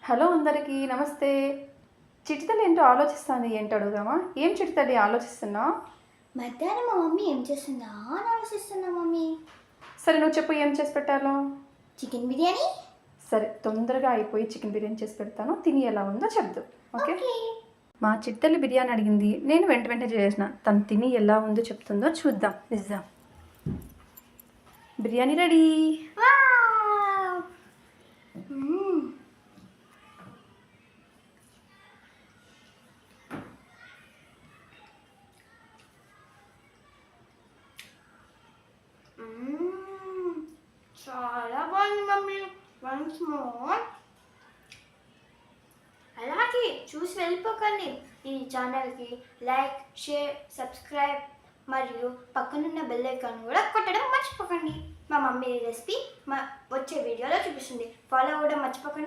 Hello అందరికీ నమస్తే. చిటితల్లి ఏంటో ఆలోచిస్తాంది. ఏంటో అడుగుదామా? ఏం చిటితల్లి ఆలోచిస్తున్నావు? మధ్యాహ్నం మా మమ్మీ ఏం చేస్తుందా అని ఆలోచిస్తున్నా మమ్మీ. సరే నువ్వు చెప్పు, ఏం చేసి పెట్టాలో? చికెన్ బిర్యానీ. సరే, తొందరగా అయిపోయి చికెన్ బిర్యానీ చేసి పెడతాను. తిని ఎలా ఉందో చెప్దు. ఓకే. మా చిటితల్లి బిర్యానీ అడిగింది, నేను వెంట వెంటనే చేసిన. తను తిని ఎలా ఉందో చెప్తుందో చూద్దాం. నిజం. బిర్యానీ రెడీ. వావ్! మ్మ్. మ్మ్. చాలా బాగుంది మమ్మీ. Once more. అలాగే చూసి వెళ్ళిపోకండి. ఈ ఛానల్కి లైక్, షేర్, సబ్స్క్రైబ్ మరియు పక్కనున్న బెల్ ఐకాన్ కూడా కొట్టడం మర్చిపోకండి. మా మమ్మీ రెసిపీ వచ్చే వీడియోలో చూపిస్తుంది. ఫాలో అవ్వడం మర్చిపోకండి.